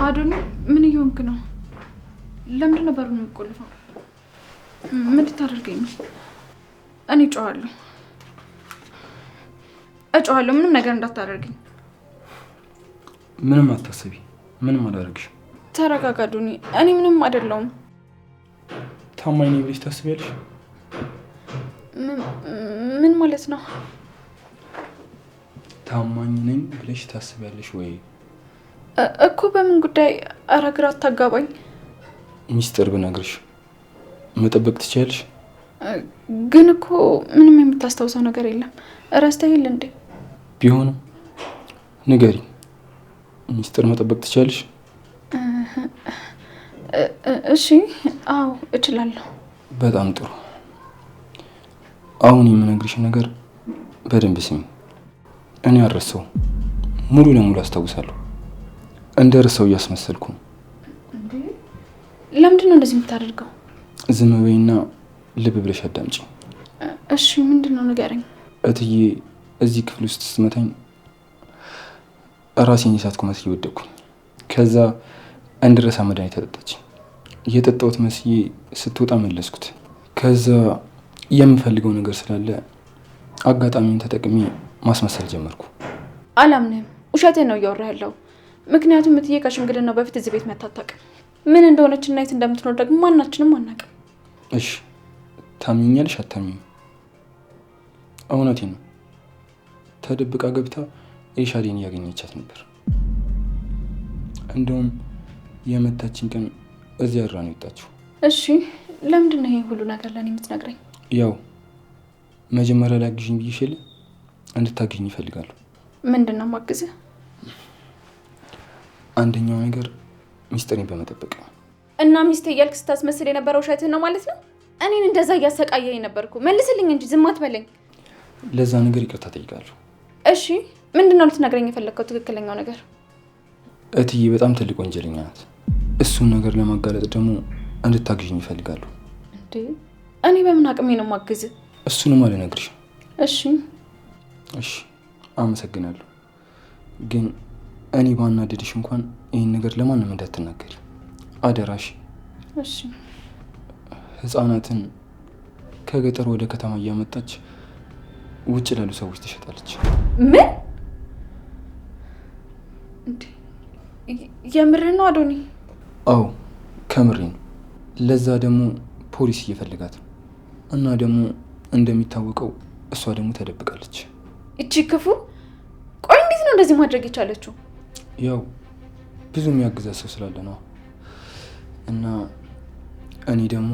አዶኒ ምን እየሆንክ ነው? ለምንድን ነው በሩን የምትቆልፈው? ምን ልታደርገኝ ነው? እኔ እጮሃለሁ። ምንም ነገር እንዳታደርገኝ። ምንም አታስቢ፣ ምንም አላደርግሽም። ተረጋጋ አዶኒ። እኔ ምንም አይደለሁም። ታማኝ ነኝ ብለሽ ታስቢያለሽ? ምን ማለት ነው? ታማኝ ነኝ ብለሽ ታስቢያለሽ ወይ? እኮ በምን ጉዳይ? ኧረ ግራ አታጋባኝ። ሚስጥር ብነግርሽ መጠበቅ ትችያለሽ? ግን እኮ ምንም የምታስታውሰው ነገር የለም። እረስተኸኝ እንዴ? ቢሆንም ንገሪኝ። ሚስጥር መጠበቅ ትችያለሽ? እሺ፣ አዎ እችላለሁ። በጣም ጥሩ። አሁን የምነግርሽ ነገር በደንብ ስሚ። እኔ አልረሳውም፣ ሙሉ ለሙሉ አስታውሳለሁ። እንደረሳው እያስመሰልኩ ነው። ለምንድን ነው እንደዚህ የምታደርገው? ዝም በይና ልብ ብለሽ አዳምጪ። እሺ፣ ምንድን ነው ንገረኝ። እትዬ እዚህ ክፍል ውስጥ ስትመታኝ ራሴን የሳትኩ መስዬ ወደቅኩኝ። ከዛ እንድረሳ መድኃኒት አጠጣች። የጠጣሁት መስዬ ስትወጣ መለስኩት። ከዛ የምፈልገው ነገር ስላለ አጋጣሚውን ተጠቅሜ ማስመሰል ጀመርኩ። አላምንህም። ውሸቴን ነው እያወራህ ያለው። ምክንያቱም እትዬ ከሽምግልና በፊት እዚህ ቤት መታ አታውቅም። ምን እንደሆነች እና የት እንደምትኖር ደግሞ ማናችንም አናውቅም። እሺ ታምኛለሽ አታምኚም? እውነቴን ነው። ተደብቃ ገብታ ኤልሻዴን እያገኘቻት ነበር። እንደውም የመታችን ቀን እዚያ አድራ ነው የወጣችው። እሺ ለምንድን ነው ይሄ ሁሉ ነገር ለእኔ የምትነግረኝ? ያው መጀመሪያ ላይ አግዥኝ ብዬሽ የለ እንድታግዥኝ ይፈልጋሉ። ምንድን ነው የማግዝህ? አንደኛው ነገር ሚስጥሬን በመጠበቅ ነው። እና ሚስቴ እያልክ ስታስመስል የነበረው ውሸትህን ነው ማለት ነው? እኔን እንደዛ እያሰቃየኝ ነበርኩ። መልስልኝ እንጂ ዝም አትበለኝ። ለዛ ነገር ይቅርታ ጠይቃለሁ። እሺ ምንድን ነው ልትነግረኝ የፈለግከው ትክክለኛው ነገር? እትዬ በጣም ትልቅ ወንጀለኛ ናት። እሱን ነገር ለማጋለጥ ደግሞ እንድታግዥኝ ይፈልጋሉ። እንዴ እኔ በምን አቅሜ ነው ማግዝህ? እሱንም አልነግርሽም። እሺ እሺ አመሰግናለሁ። ግን እኔ ባናደድሽ እንኳን ይህን ነገር ለማንም እንዳትናገሪ አደራሽ። እሺ። ህፃናትን ከገጠር ወደ ከተማ እያመጣች ውጭ ላሉ ሰዎች ትሸጣለች። ምን? እንዴ የምርህ ነው አዶኒ? አዎ ከምሬ ነው። ለዛ ደግሞ ፖሊስ እየፈለጋት ነው። እና ደግሞ እንደሚታወቀው እሷ ደግሞ ተደብቃለች። እቺ ክፉ! ቆይ እንዴት ነው እንደዚህ ማድረግ የቻለችው? ያው ብዙ የሚያግዛት ሰው ስላለ ነው። እና እኔ ደግሞ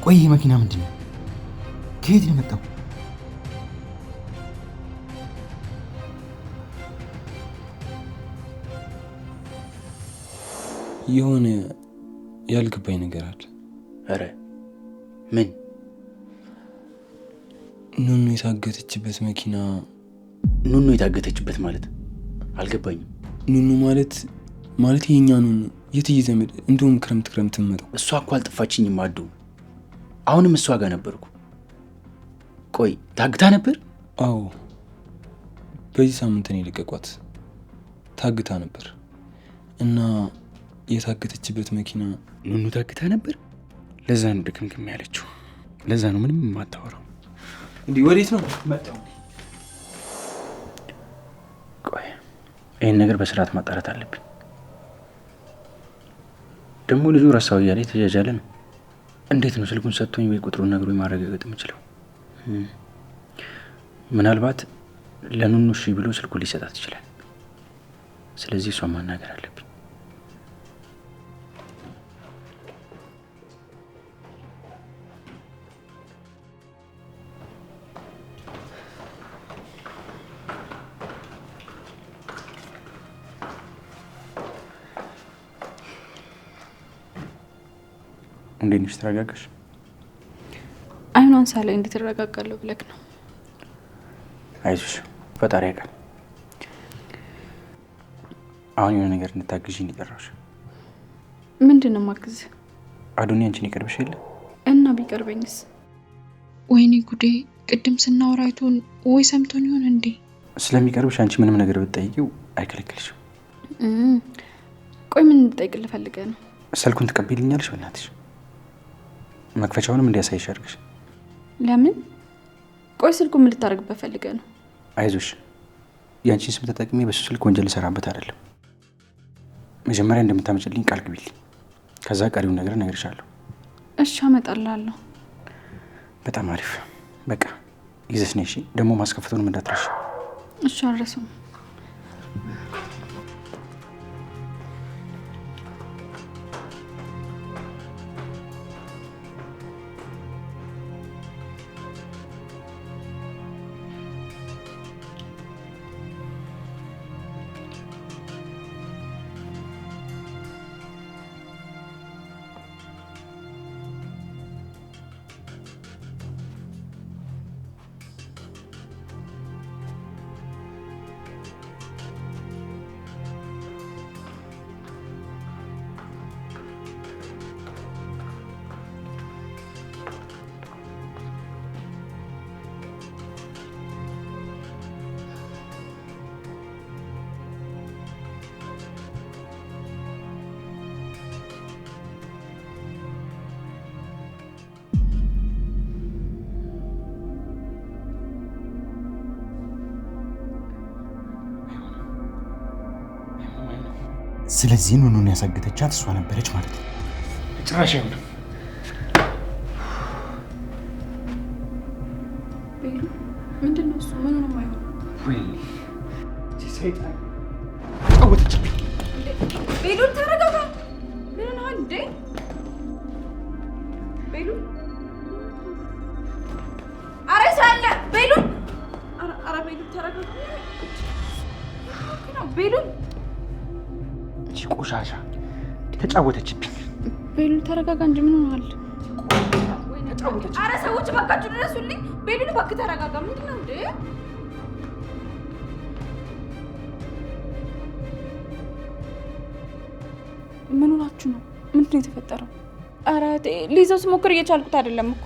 ቆይ ይሄ መኪና ምንድን ነው? ከየት ነው የመጣው? የሆነ ያልገባኝ ነገር አለ። ኧረ ምን? ኑኑ የታገተችበት መኪና። ኑኑ የታገተችበት ማለት አልገባኝም። ኑኑ ማለት የኛ ኑኑ የትዬ ዘመድ እንደውም ክረምት ትመጣው። እሷ እኮ አልጠፋችኝም አዱ። አሁንም እሷ ጋር ነበርኩ። ቆይ ታግታ ነበር? አዎ በዚህ ሳምንት ነው የለቀቋት። ታግታ ነበር እና የታገተችበት መኪና። ኑኑ ታግታ ነበር? ለዛ ነው ድክምክም ያለችው። ለዛ ነው ምንም የማታወራው። እንዲህ ወዴት ነው መጣው? ቆይ ይህን ነገር በስርዓት ማጣራት አለብኝ። ደግሞ ልጁ ረሳው እያለ የተጃጃለ ነው። እንዴት ነው ስልኩን ሰጥቶኝ ወይ ቁጥሩን ነግሮኝ ማረጋገጥ የምችለው? ምናልባት ለኑኑ እሺ ብሎ ስልኩን ሊሰጣት ይችላል። ስለዚህ እሷን ማናገር አለብኝ። እንዴት ነሽ? ተረጋጋሽ? አይኗን ሳላይ እንዴት ተረጋጋለሁ ብለክ ነው? አይዞሽ፣ ፈጣሪ ያውቃል። አሁን የሆነ ነገር እንድታግዢኝ የጠራሁሽ። ምንድን ነው ማግዝ? አዱኒ አንቺን ይቀርብሽ የለ እና ቢቀርበኝስ? ወይኔ ጉዴ! ቅድም ስናወራ አይቶን ወይ ሰምቶን ይሆን እንዴ? ስለሚቀርብሽ አንቺ ምንም ነገር ብትጠይቂው አይከለክልሽም። ቆይ ምን እንድጠይቅልህ ፈልገህ ነው? ስልኩን ትቀበይልኛለሽ? በእናትሽ መክፈቻውንም እንዲያሳይሽ አድርግሽ። ለምን? ቆይ ስልኩ ምን ልታደርግበት ፈልገህ ነው? አይዞሽ፣ ያንቺን ስም ተጠቅሜ በሱ ስልክ ወንጀል ልሰራበት አይደለም። መጀመሪያ እንደምታመጭልኝ ቃል ግቢልኝ። ከዛ ቀሪውን ነገር እነግርሻለሁ። እሺ አመጣልሃለሁ። በጣም አሪፍ። በቃ ይዘሽ ነሽ። ደግሞ ማስከፈቱንም እንዳትረሽ። እሺ አልረሳም። ስለዚህ ኑኑን ያሳገተቻት እሷ ነበረች ማለት ነው። ጭራሽ አይሆንም። ምንድን ነው እሱ? ምኑንም አይሆንም። ወይ ሰይጣን ጫወተችብኝ። ቤሉን ተረጋጋ። ምን ሆነሃል እንዴ? ቤሉን አረ ሳለ ቤሉን አረ ቤሉን ተረጋጋ። ቤሉን ቆሻሻ ተጫወተችብኝ። ቤሉን ተረጋጋ እንጂ ምን ሆነሃል? አረ ሰዎች እባካችሁ ድረሱልኝ። ቤሉን እባክህ ተረጋጋ። ምንድን ነው እንዴ? ምን ሆናችሁ ነው? ምንድን ነው የተፈጠረው? አረ ሊይዘው ስሞክር እየቻልኩት አይደለም እኮ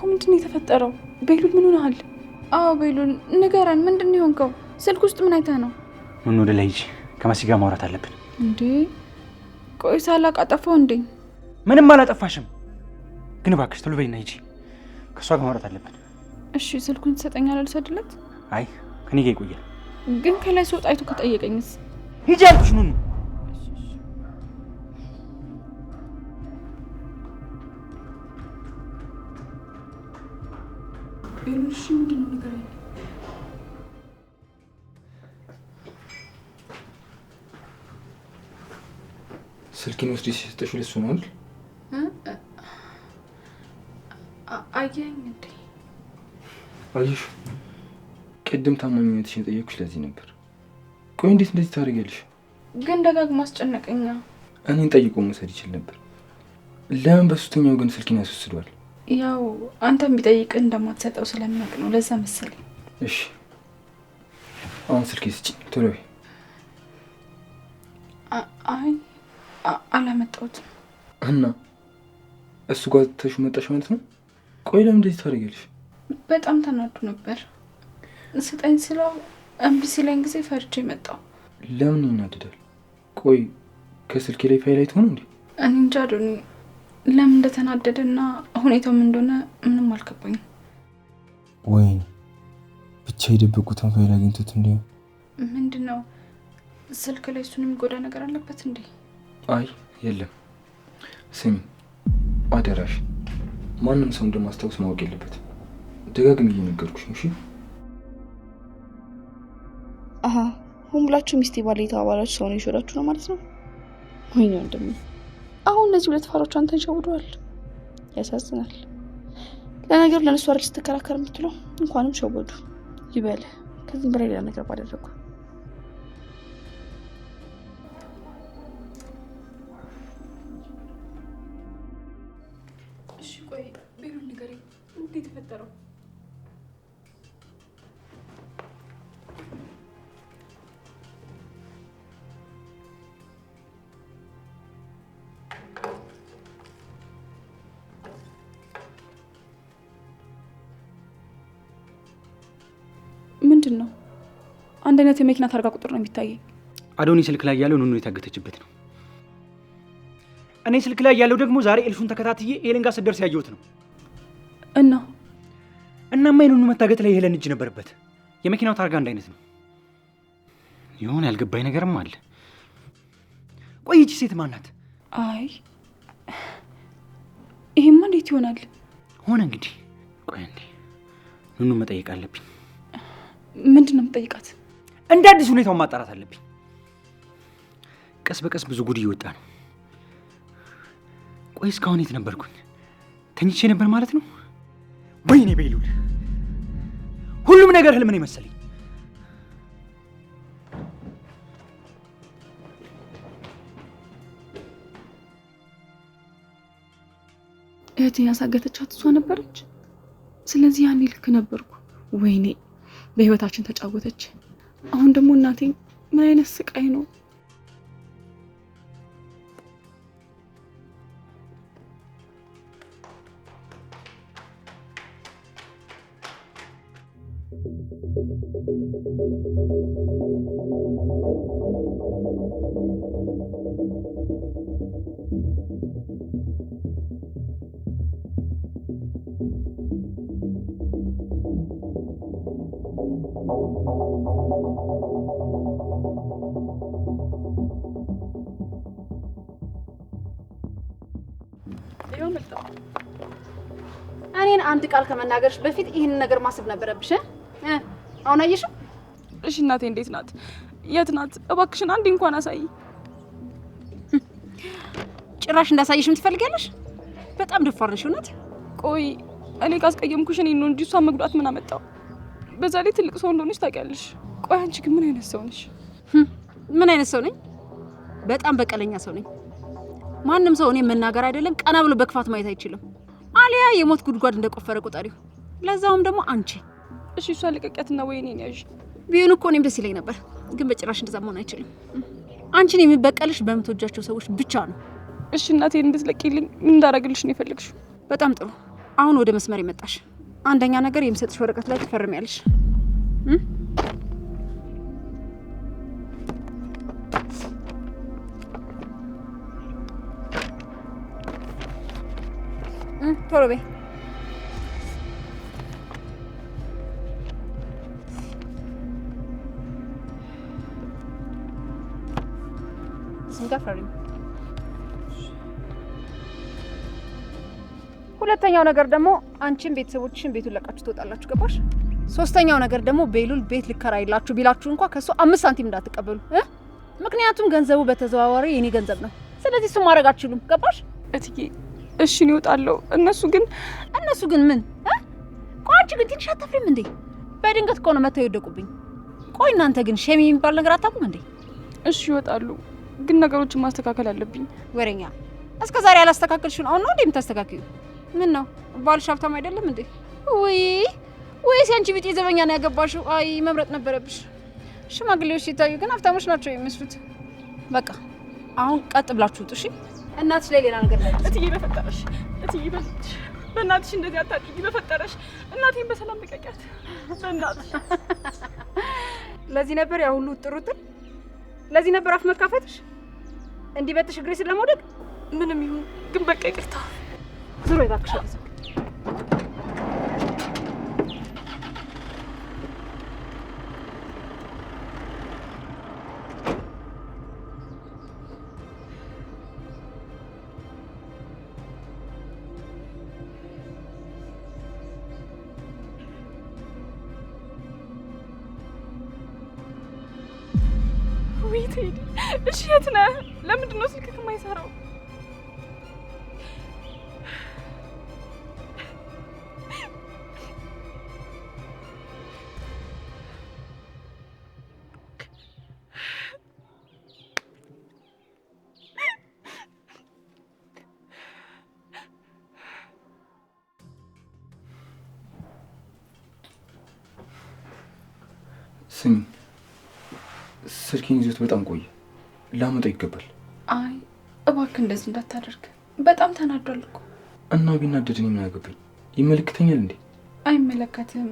ምንድን ነው የተፈጠረው? ቤሉን ምን ሆነሃል? አዎ ቤሉን ንገረን። ምንድን ነው የሆንከው? ስልክ ውስጥ ምን አይተህ ነው? ምን ወደ ላይ ሂጂ፣ ከመሲ ጋር ማውራት አለብን። እንዴ ቆይ ሳላቅ አጠፋው እንዴ? ምንም አላጠፋሽም፣ ግን እባክሽ ቶሎ በይና ሂጂ፣ ከእሷ ጋር ማውራት አለብን። እሺ ስልኩን ትሰጠኛለህ? ልሰድለት? አይ ከኔ ጋር ይቆያል። ግን ከላይ ሲወጣ አይቶ ከጠየቀኝስ? ሂጂ አልኩሽ ኑኑ። ቤሉሽ ምንድን ነው ንገረኝ። ስልኬን ወስደሽ የሰጠሽው ለእሱ ነው አይደል? አየኸኝ እንዴ? አየሽ፣ ቅድም ታማኝነትሽን የጠየኩሽ ለዚህ ነበር። ቆይ እንዴት እንደዚህ ታደርጊያለሽ? ግን ደጋግሞ አስጨነቀኛ። እኔን ጠይቆ መውሰድ ይችል ነበር። ለምን በሶስተኛው ግን ስልኬን ያስወስዷል? ያው አንተም ቢጠይቅ እንደማትሰጠው ስለሚያውቅ ነው። ለዛ መሰለኝ። እሺ አሁን ስልኬ ስጪኝ ቶሎ በይ። አይ አላመጣሁትም። እና እሱ ጋር ተሹ መጣሽ ማለት ነው? ቆይ ለምን እንደዚህ ታደርጊያለሽ? በጣም ተናዱ ነበር። ስጠኝ ስለው እምቢ ሲለኝ ጊዜ ፈርቼ መጣሁ። ለምን ይናደዳል? ቆይ ከስልኬ ላይ ፋይል አይቶ ነው እንዴ? እኔ እንጃ ዶኒ፣ ለምን እንደተናደደና ሁኔታው ምን እንደሆነ ምንም አልገባኝም። ወይ ብቻ የደበቁትን ፋይል አግኝቶት እንዴ? ምንድነው? ስልክ ላይ እሱን የሚጎዳ ነገር አለበት እንዴ? አይ የለም። ስሚ አደራሽ፣ ማንም ሰው እንደማስታወስ ማወቅ የለበት። ደጋግሜ እየነገርኩሽ ነው። እሺ አሀ ሁን ብላችሁ ሚስቴ ባለ የተባባላችሁ ሰው ነው የሾዳችሁ ነው ማለት ነው? ወይኔ ወንድሜ፣ አሁን እነዚህ ሁለት ፋሮች አንተን ሸውደዋል። ያሳዝናል። ለነገሩ ለነሱ አይደል ስትከራከር የምትለው? እንኳንም ሸወዱ ይበል። ከዚህም በላይ ሌላ ነገር ባደረጉ። እሺ ቆይ ቤሩን ንገረኝ፣ እንዴት ተፈጠረው? ምንድን ነው? አንድ አይነት የመኪና ታርጋ ቁጥር ነው የሚታየኝ። አዶኒ ስልክ ላይ ያለው ኑኑ የታገተችበት ነው። እኔ ስልክ ላይ ያለው ደግሞ ዛሬ ኤልሹን ተከታትዬ ኤለን ጋር ስደርስ ያየሁት ነው። እናማ የኑኑ መታገት ላይ የሄለን እጅ ነበረበት። የመኪናው ታርጋ አንድ አይነት ነው። የሆነ ያልገባኝ ነገርም አለ። ቆይ ይቺ ሴት ማናት? አይ ይሄማ እንዴት ይሆናል? ሆነ እንግዲህ። ቆይ እንዴ ኑኑ መጠየቅ አለብኝ። ምንድን ነው የምጠይቃት? እንደ አዲስ ሁኔታውን ማጣራት አለብኝ። ቀስ በቀስ ብዙ ጉድ እየወጣ ነው። ቆይ እስካሁን የት ነበርኩኝ? ተኝቼ ነበር ማለት ነው? ወይኔ ቤሉል፣ ሁሉም ነገር ህልም ነው መሰለኝ። እህቴን ያሳገተቻት እሷ ነበረች። ስለዚህ ያኔ ልክ ነበርኩ። ወይኔ በህይወታችን ተጫወተች። አሁን ደግሞ እናቴ ምን አይነት ስቃይ ነው። እኔን አንድ ቃል ከመናገርሽ በፊት ይህን ነገር ማሰብ ነበረብሽ። አሁን አየሽው? እሺ እናቴ እንዴት ናት? የት ናት? እባክሽን አንዴ እንኳን አሳይ። ጭራሽ እንዳሳይሽም ትፈልጊያለሽ? በጣም ደፋር ነሽ እውነት። ቆይ እኔ ካስቀየምኩሽ እኔ ነው እንጂ እሷን መጉዳት ምን አመጣው? በዛ ላይ ትልቅ ሰው እንደሆነች ታውቂያለሽ። ቆይ አንቺ ግን ምን አይነት ሰው ነሽ? ምን አይነት ሰው ነኝ? በጣም በቀለኛ ሰው ነኝ። ማንም ሰው እኔ መናገር አይደለም ቀና ብሎ በክፋት ማየት አይችልም። አሊያ የሞት ጉድጓድ እንደቆፈረ ቁጠሪው። ለዛውም ደግሞ አንቺ። እሺ እሷ ለቀቂያትና ወይ እኔን ያዥ። ቢሆን እኮ እኔም ደስ ይለኝ ነበር፣ ግን በጭራሽ እንደዛ መሆን አይችልም። አንቺን የሚበቀልሽ በምትወጃቸው ሰዎች ብቻ ነው። እሺ እናቴን እንድትለቂልኝ ምን እንዳደርግልሽ ነው የፈለግሽው? በጣም ጥሩ። አሁን ወደ መስመር ይመጣሽ። አንደኛ ነገር የምሰጥሽ ወረቀት ላይ ትፈርሚያለሽ። ቶሎ በይ። ስንጋፈሪ። ሁለተኛው ነገር ደግሞ አንቺን ቤተሰቦችሽን ቤቱን ለቃችሁ ትወጣላችሁ። ገባሽ? ሶስተኛው ነገር ደግሞ ቤሉል ቤት ልከራይላችሁ ቢላችሁ እንኳን ከሱ 5 ሳንቲም እንዳትቀበሉ። ምክንያቱም ገንዘቡ በተዘዋዋሪ የኔ ገንዘብ ነው። ስለዚህ እሱ ማድረግ አትችሉም። ገባሽ? እትዬ እሺ ነው እወጣለሁ። እነሱ ግን ምን? ቆይ አንቺ ግን ትንሽ አታፍሪም እንዴ? በድንገት እኮ ነው መተው የወደቁብኝ። ቆይ እናንተ ግን ሸሚ የሚባል ነገር አታውቁም እንዴ? እሺ ይወጣሉ፣ ግን ነገሮችን ማስተካከል አለብኝ። ወሬኛ እስከ ዛሬ ያላስተካከልሽውን አሁን ነው እንዴ የምታስተካክዩ? ምን ነው ባልሽ ሀብታም አይደለም እንዴ? ወይስ ያንቺ ቢጤ ዘበኛ ነው ያገባሽው? አይ መምረጥ ነበረብሽ። ሽማግሌዎች ሲታዩ ግን ሀብታሞች ናቸው የሚመስሉት። በቃ አሁን ቀጥ ብላችሁ ውጡ። እሺ እናትሽ ላይ ሌላ ነገር ላይ እትዬ በፈጠረሽ፣ እትዬ በእናትሽ እንደዚህ አታድርጊ በፈጠረሽ። እናቴን በሰላም ልቀቂያት በእናትሽ። ለዚህ ነበር ያ ሁሉ ጥሩጥር? ለዚህ ነበር አፍ መካፈትሽ? እንዲህ በጥሽ እግሬ ስር ለመውደቅ? ምንም ይሁን ግን በቃ ይቅርታ። ዙሮ ይባክሽ። ቴዲ እሺ የት ነህ? ለምንድን ነው ስልክህ የማይሰራው? ስሚ ስልኬን ይዞት በጣም ቆየ። ላመጣው ይገባል። አይ እባክህ እንደዚህ እንዳታደርግ፣ በጣም ተናዷል እኮ። እና ቢናደድ እኔ ምን አገባኝ? ይመለከተኛል እንዴ? አይመለከትም፣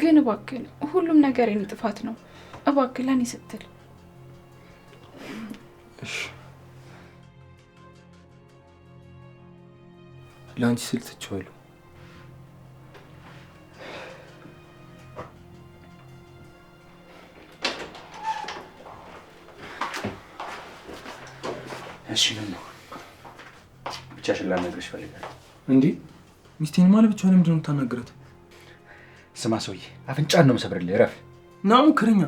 ግን እባክህ ሁሉም ነገር የኔ ጥፋት ነው። እባክህ ለኔ ስትል። እሺ ለአንቺ ስል ትቼዋለሁ። እሺ ምን ነው? ብቻሽን ላናግርሽ እፈልጋለሁ። እንዴ ሚስቴን ማለት ብቻ ለምንድን ነው የምታናግራት? ስማ ሰውዬ፣ አፍንጫን ነው የምሰብርልህ። እረፍ። ና ሙከረኛ።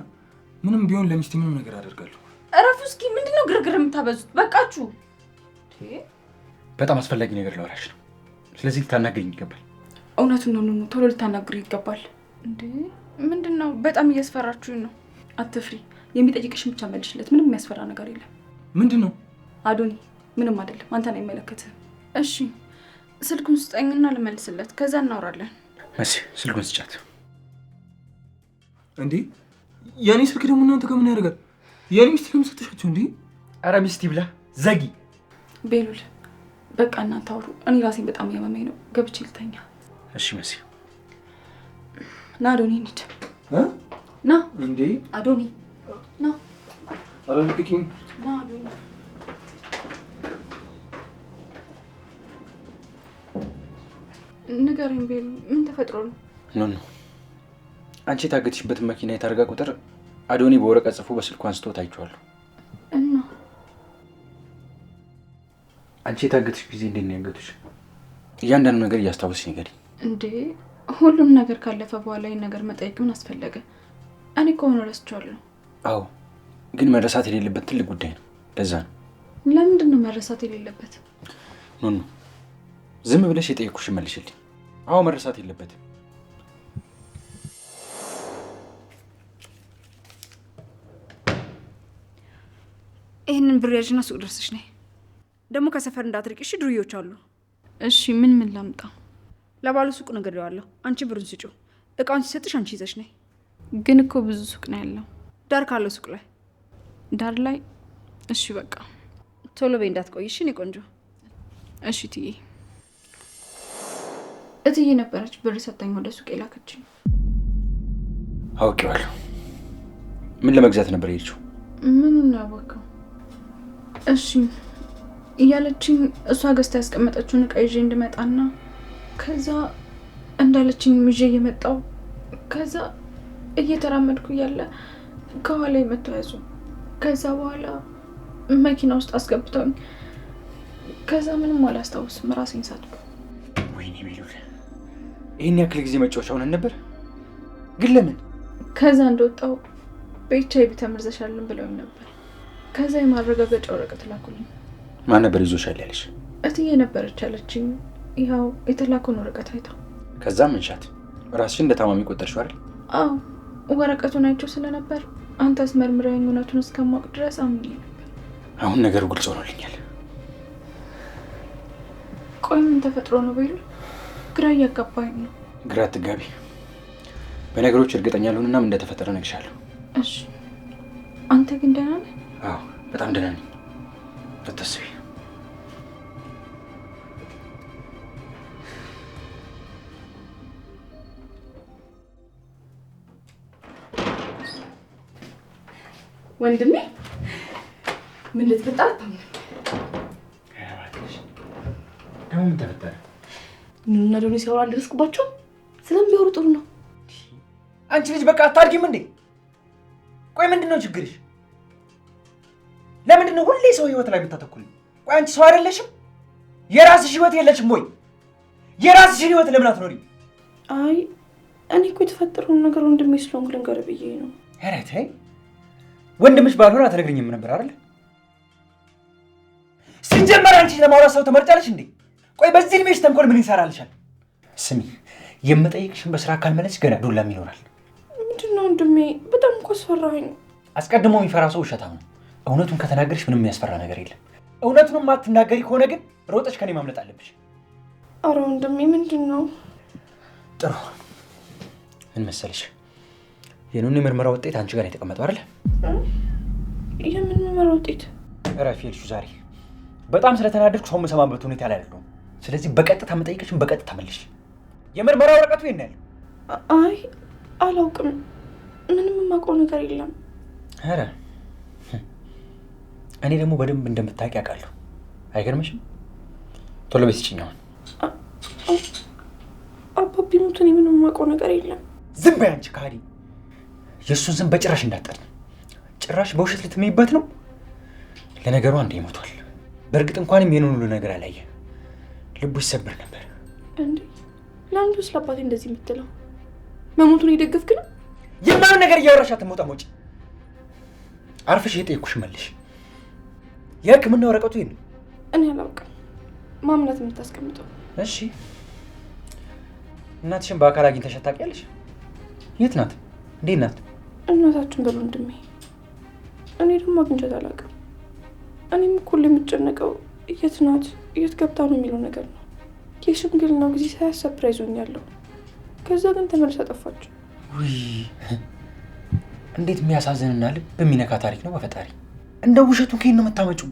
ምንም ቢሆን ለሚስቴ ምንም ነገር አደርጋለሁ። እረፉ እስኪ። ምንድነው ግርግር የምታበዙት? በቃችሁ። በጣም አስፈላጊ ነገር ላወራሽ ነው። ስለዚህ ልታናግሪኝ ይገባል። እውነቱን ነው። ቶሎ ልታናግሩ ይገባል። እንዴ ምንድነው? በጣም እያስፈራችሁኝ ነው። አትፍሪ። የሚጠይቅሽን ብቻ መልሽለት። ምንም የሚያስፈራ ነገር የለም። ምንድን ነው? አዶኒ ምንም አይደለም። አንተን አይመለከትህም። እሺ ስልኩን ስጠኝና ልመልስለት፣ ከዛ እናወራለን። መሲ ስልኩን ስጫት። እንዴ የኔ ስልክ ደግሞ እናንተ ጋር ምን ያደርጋል? የኔ ሚስት ለምን ሰጥሻቸው እንዴ? ኧረ ሚስት ይብላ ዘጊ። ቤሉል በቃ እናንተ አውሩ። እኔ ራሴን በጣም እያመመኝ ነው። ገብቼ ልተኛ። እሺ መሲ ና አዶኒ እንሂድ። ና እንዴ አዶኒ ና። ኧረ ልቀቂኝ። ና አዶኒ። ንገረኝ ቤሉ፣ ምን ተፈጥሮ ነው? ኖ አንቺ የታገትሽበትን መኪና የታርጋ ቁጥር አዶኒ በወረቀት ጽፎ በስልኩ አንስቶ ታይቼዋለሁ። እና አንቺ የታገትሽ ጊዜ እንዴት ነው ያገቱሽ? እያንዳንዱ ነገር እያስታወስሽ ንገሪኝ። እንዴ ሁሉም ነገር ካለፈ በኋላ ይህን ነገር መጠየቅ ምን አስፈለገ? እኔ ከሆነ ረስቼዋለሁ። አዎ ግን መረሳት የሌለበት ትልቅ ጉዳይ ነው። ለዛ ነው። ለምንድን ነው መረሳት የሌለበት? ኖ ዝም ብለሽ የጠየኩሽ መልሽልኝ። አዎ መረሳት የለበትም። ይህንን ብር ያዥና ሱቅ ደርሰሽ ነይ። ደግሞ ከሰፈር እንዳትርቂ እሺ? ዱርዮች አሉ። እሺ ምን ላምጣ? ለባሉ ሱቅ ነግሬዋለሁ። አንቺ ብሩን ስጪው። እቃውን ሲሰጥሽ አንቺ ይዘሽ ነይ። ግን እኮ ብዙ ሱቅ ነው ያለው። ዳር ካለው ሱቅ ላይ። ዳር ላይ? እሺ በቃ ቶሎ በይ እንዳትቆይ እሺ? እኔ ቆንጆ። እሺ እትዬ። እትዬ ነበረች ብር ሰጠኝ ወደ ሱቅ የላከችኝ። አውቄዋለሁ። ምን ለመግዛት ነበር የሄድሽው? ምን ነው ያወቀው? እሺ እያለችኝ እሷ ገዝታ ያስቀመጠችውን እቃ ይዤ እንድመጣና ከዛ እንዳለችኝ ይዤ እየመጣሁ ከዛ እየተራመድኩ እያለ ከኋላ መተው ያዙ። ከዛ በኋላ መኪና ውስጥ አስገብተውኝ ከዛ ምንም አላስታውስም፣ ራሴን ሳትኩ። ወይኔ ቤሉል፣ ይህን ያክል ጊዜ መጫወቻ ሆነን ነበር። ግን ለምን? ከዛ እንደወጣሁ በኤችአይቪ ተመርዘሻልን ብለውኝ ነበር። ከዛ የማረጋገጫ ወረቀት ላኩልኝ። ማን ነበር ይዞሻል ያለሽ? እትዬ ነበረች ያለችኝ። ይኸው የተላከውን ወረቀት አይታ። ከዛ መንሻት ራስሽን እንደ ታማሚ ቆጠርሽው አይደል? አዎ ወረቀቱን አይቼው ስለነበር አንተስ መርምረኝ እውነቱን እስከማውቅ ድረስ አምኜ ነበር። አሁን ነገሩ ግልጽ ሆኖልኛል። ቆይ ምን ተፈጥሮ ነው ቤሉል? ግራ እያጋባኝ ነው። ግራ አትጋቢ። በነገሮች እርግጠኛ ልሁንና ምን እንደተፈጠረ እነግርሻለሁ። እሺ። አንተ ግን ደህና ነህ? አዎ በጣም ደህና ነኝ። አታስቢ። ወንድሜ ምን ልትፈጣ ታምነ? ደግሞ ምን ተፈጠረ? ምንና ደግሞ ሲያወራ አልደረስኩባቸው። ስለሚያወሩ ጥሩ ነው። አንቺ ልጅ በቃ አታድጊም እንዴ? ቆይ ምንድነው ችግርሽ? ለምንድነው ሁሌ ሰው ህይወት ላይ የምታተኩሪ? ቆይ አንቺ ሰው አይደለሽም? የራስሽ ህይወት የለሽም ወይ? የራስሽን ህይወት ለምን አትኖሪም? አይ እኔ እኮ የተፈጠረውን ነገር ወንድሜ ስለሆንኩ ልንገርህ ብዬ ነው። ኧረ ተይ፣ ወንድምሽ ባልሆነ አትነግሪኝም ነበር አይደል? ሲጀመር አንቺ ለማውራት ሰው ተመርጫለሽ እንዴ? ቆይ በዚህ እድሜሽ ተንኮል ምን ይሰራልሻል? ስሚ፣ የምጠይቅሽን በስራ ካልመለስሽ ገና ዱላም ይኖራል። ምንድነው ወንድሜ? በጣም እኮ አስፈራኸኝ። አስቀድሞ የሚፈራ ሰው ውሸታም ነው። እውነቱን ከተናገርሽ ምንም የሚያስፈራ ነገር የለም። እውነቱን ማትናገሪ ከሆነ ግን ሮጠሽ ከኔ ማምለጥ አለብሽ። አረ ወንድሜ ምንድነው? ጥሩ ምን መሰለሽ፣ የኑን የምርመራ ውጤት አንቺ ጋር የተቀመጠው አይደል? የምን ምርመራ ውጤት? እረፊ ልሹ። ዛሬ በጣም ስለተናደድኩ ሰው የምሰማበት ሁኔታ ላይ አይደለሁም። ስለዚህ በቀጥታ መጠይቅሽን በቀጥታ መልሽ። የምርመራ ወረቀቱ የት ነው ያለው? አይ አላውቅም፣ ምንም የማውቀው ነገር የለም። ኧረ እኔ ደግሞ በደንብ እንደምታውቂ አውቃለሁ። አይገርምሽም? ቶሎ ቤት ስጭኛውን። አባቢ ሞት፣ እኔ ምንም የማውቀው ነገር የለም። ዝም በይ አንቺ ካዲ። የእሱን ዝም በጭራሽ እንዳትጠሪ። ጭራሽ በውሸት ልትመይበት ነው። ለነገሩ አንዴ ይሞቷል። በእርግጥ እንኳንም የኔን ሁሉ ነገር አላየ፣ ልቡ ይሰብር ነበር። እንዴ ለአንዱ ስለ አባቴ እንደዚህ የምትለው? መሞቱን የደገፍክ ነው? የማይሆን ነገር እያወራሽ አትሞጣሞጪ። አርፈሽ የጠየኩሽ መልሽ። የሕክምና ወረቀቱ ይሄን እኔ አላውቅም። ማምናት የምታስቀምጠው። እሺ እናትሽን በአካል አግኝተሽ ታውቂያለሽ? የት ናት? እንዴት ናት? እናታችን በሉ ወንድሜ። እኔ ደግሞ አግኝቻት አላውቅም። እኔም እኮ የምጨነቀው የት ናት የት ገብታ ነው የሚለው ነገር ነው። የሽምግልናው ጊዜ ሳያሰፕራይዝ ሆኛለሁ። ከዛ ግን ተመልሳ ጠፋች። ውይ እንዴት የሚያሳዝንና ልብ የሚነካ ታሪክ ነው። በፈጣሪ እንደ ውሸቱ ከየት ነው የምታመጪው?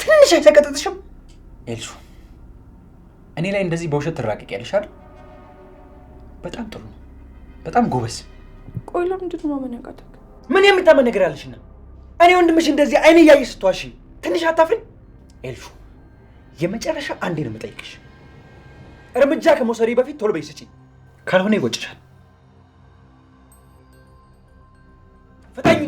ትንሽ አይሰቀጥጥሽም? ኤልሹ እኔ ላይ እንደዚህ በውሸት ትራቀቂያለሽ አይደል? በጣም ጥሩ ነው። በጣም ጎበዝ። ቆይ ለምንድን ነው ማመን ያቃተህ? ምን የሚታመን ነገር አለሽና? እኔ ወንድምሽ እንደዚህ አይኔ እያየሽ ስትዋሺ ትንሽ አታፍሪኝ? ኤልሹ የመጨረሻ አንዴ ነው የምጠይቅሽ። እርምጃ ከመውሰዴ በፊት ቶሎ በይ ስጪኝ፣ ካልሆነ ይቆጭሻል። ፍጠኝ።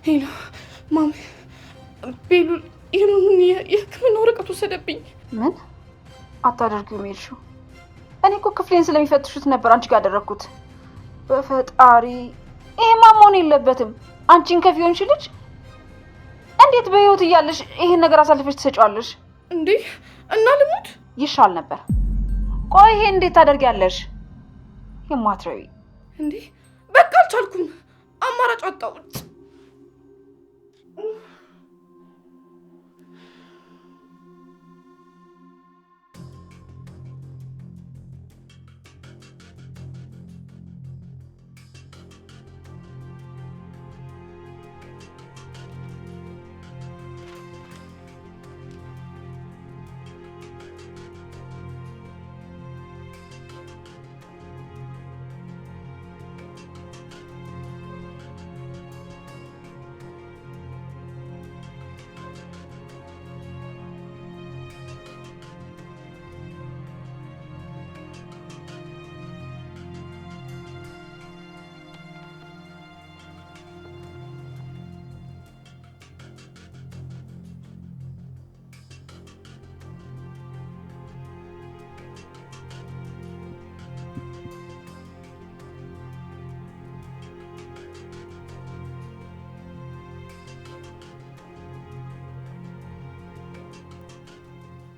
ሄሎ ማሚ፣ ቤሉል የኑን የሕክምና ወረቀት ወሰደብኝ። ምን አታደርጊውም ሄድሽው? እኔ እኮ ክፍሌን ስለሚፈትሹት ነበር አንቺ ጋር ያደረኩት። በፈጣሪ ይሄማ መሆን የለበትም። አንቺን ከፊዮንሽ ልጅ እንዴት በህይወት እያለሽ ይሄን ነገር አሳልፈሽ ትሰጫዋለሽ እንዴ? እና ልሙት ይሻል ነበር። ቆይ ይሄ እንዴት ታደርጊያለሽ? የማትረቢ እንዴ! በቃ አልቻልኩም፣ አማራጭ አጣሁ።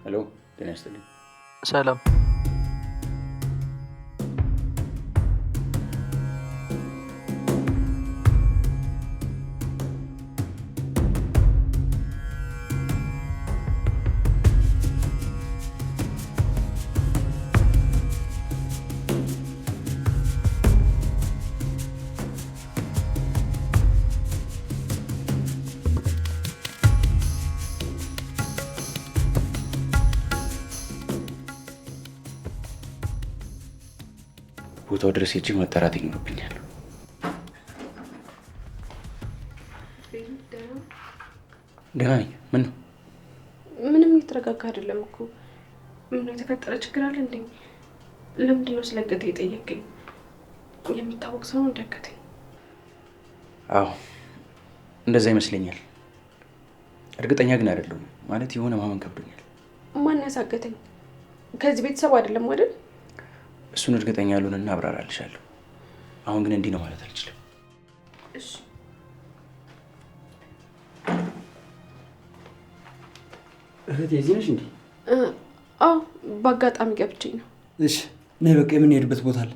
ሄሎ፣ ጤና ይስጥልኝ። ሰላም። ቦታው ድረስ ሄጄ ማጣራት ይኖርብኛል። ደህና ነኝ። ምን ነው? ምንም እየተረጋጋ አይደለም እኮ። ምን የተፈጠረ ችግር አለ እንዴ? ለምንድን ነው ስለ እገቴ የጠየቀኝ? የሚታወቅ ሰው ነው እንደገተኝ? አዎ እንደዛ ይመስለኛል። እርግጠኛ ግን አይደለሁም። ማለት የሆነ ማመን ከብዶኛል። ማን ያሳገተኝ? ከዚህ ቤተሰብ አይደለም አይደል? እሱን እርግጠኛ ያሉንና አብራራልሻለሁ። አሁን ግን እንዲህ ነው ማለት አልችልም። እሺ። እህቴ እዚህ ነሽ እንዴ? አዎ በአጋጣሚ ገብቼ ነው። እሺ ነይ፣ በቃ የምንሄድበት ቦታ አለ።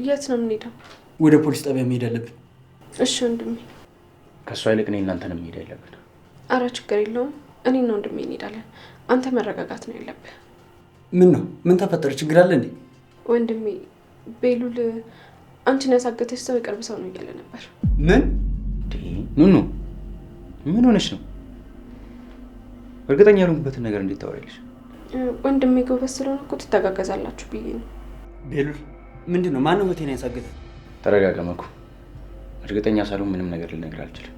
የት ነው የምንሄደው? ወደ ፖሊስ ጣቢያ መሄድ አለብን። እሺ ወንድሜ። ከእሷ ይልቅ እኔ እናንተንም መሄድ ያለብን። አረ ችግር የለውም። እኔና ወንድሜ እንሄዳለን። አንተ መረጋጋት ነው ያለብህ። ምን ነው? ምን ተፈጠረ? ችግር አለ እንዴ? ወንድሜ ቤሉል አንቺን ያሳገተች ሰው የቅርብ ሰው ነው እያለ ነበር። ምን? ኑኑ ምን ሆነሽ ነው? እርግጠኛ ያልሆንኩበትን ነገር እንዴት ታወሪያለሽ? ወንድሜ ጎበዝ ስለሆነ እኮ ትተጋገዛላችሁ ብዬ ነው። ቤሉል ምንድን ነው? ማነው እህቴን ያሳገተ? ተረጋጋ መኩ። እርግጠኛ ሳልሆን ምንም ነገር ልነግር አልችልም።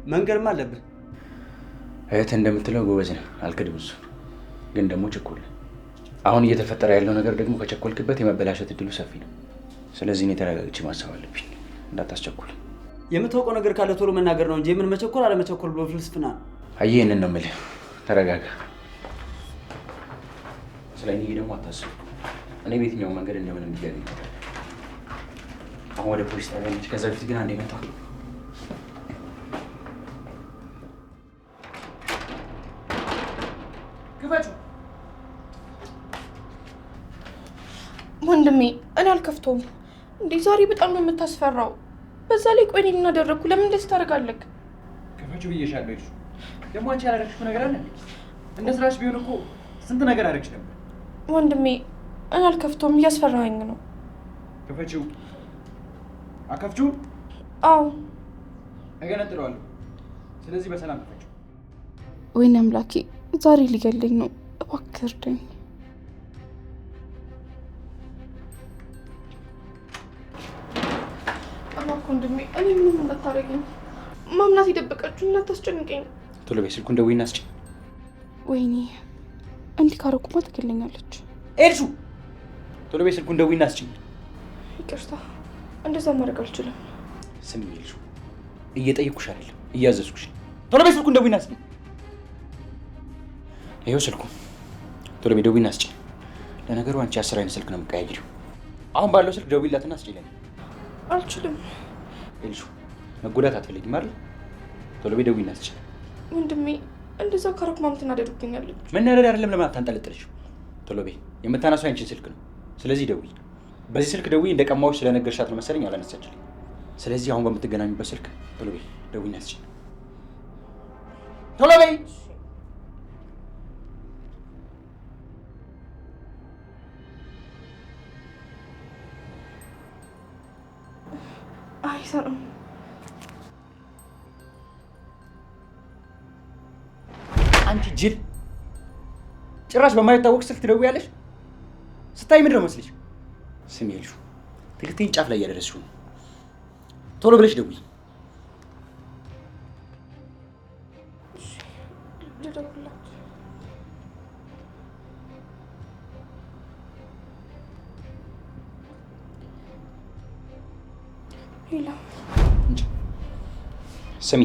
መንገርም አለብህ። እህትህ እንደምትለው ጎበዝ ነህ፣ አልክድም። እሱ ግን ደግሞ ችኩል። አሁን እየተፈጠረ ያለው ነገር ደግሞ ከቸኮልክበት የመበላሸት እድሉ ሰፊ ነው። ስለዚህ እኔ ተረጋግቼ ማሰብ አለብኝ። እንዳታስቸኩል። የምታውቀው ነገር ካለ ቶሎ መናገር ነው እንጂ የምን መቸኮል አለመቸኮል ብሎ ፍልስፍና ነው። አየህ፣ ይህንን ነው የምልህ። ተረጋጋ። ስለ እኔ ደግሞ አታስብ። እኔ በየትኛውን መንገድ እንደምንም ይገኝ። አሁን ወደ ፖሊስ ጣቢያ ነች። ከዛ በፊት ግን አንዴ መጣ። ግባጩ ወንድሜ፣ እኔ አልከፍተውም እንዴ። ዛሬ በጣም ነው የምታስፈራው። በዛ ላይ ቆይ እኔ እናደረኩ ለምን እንደዚህ ታደርጋለህ? ክፈቹ ብዬሻለሁ። ይልሽ ደግሞ አንቺ ያላደረግሽው ነገር አለ። እንደ ስራሽ ቢሆን እኮ ስንት ነገር አደረግሽ ነበር። ወንድሜ እኔ አልከፍተውም፣ እያስፈራኸኝ ነው። ክፈቺው። አከፍቺው? አዎ እገነጥለዋለሁ። ስለዚህ በሰላም ክፈቺው። ወይኔ አምላኬ፣ ዛሬ ሊገለኝ ነው። እባክህ እርዳኝ። እባክህ ወንድሜ፣ እኔ ምንም እንዳታደርገኝ። ማምናት የደበቀችው እንዳታስጨንቀኝ። ቶሎ በይ፣ ስልኩን ደውይና አስጭ። ወይኔ እንዲህ ካረኩማ ትገለኛለች። ኤልሹ፣ ቶሎ በይ፣ ስልኩን ደውይና አስጭ። ይቅርታ፣ እንደዛ ማድረግ አልችልም። ስሚ ኤልሹ፣ እየጠየኩሽ አይደለም እያዘዝኩሽ። ቶሎ በይ፣ ስልኩን ደውይና አስጭ። ይኸው ስልኩ። ቶሎ በይ ደውይና አስጭ። ለነገሩ አንቺ 10 አይነት ስልክ ነው የምትቀያይሪው። አሁን ባለው ስልክ ደውይላትና አስጭልኝ። አልችልም። ኤልሹ፣ መጎዳት አትፈልጊም አይደል? ቶሎ በይ ደውይና አስጭ። ወንድሜ እንደዛ ካረኩ ማም ትናደድብኛለች። መናደድ አይደለም፣ ለምን አታንጠለጥልሽ? ቶሎ በይ። የምታነሳው አንቺን ስልክ ነው። ስለዚህ ደውይ። በዚህ ስልክ ደውይ። እንደቀማዎች ስለነገርሻት ነው መሰለኝ አላነሳችልኝ። ስለዚህ አሁን በምትገናኙበት ስልክ ቶሎ በይ ደውይና አስጭ። ቶሎ በይ። አይሰራም። አንቺ ጅል! ጭራሽ በማይታወቅ ስልክ ትደውያለሽ? ስታይ ምንድን ነው መስልሽ? ስሚ ኤልሹ፣ ትክክለኛ ጫፍ ላይ እያደረስሽው ነው። ቶሎ ብለሽ ደውይ። ስሚ፣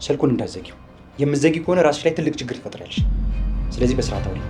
ስልኩን እንዳትዘጊው። የምትዘጊው ከሆነ ራስሽ ላይ ትልቅ ችግር ትፈጥራለሽ። ስለዚህ በስርዓት አውሪ።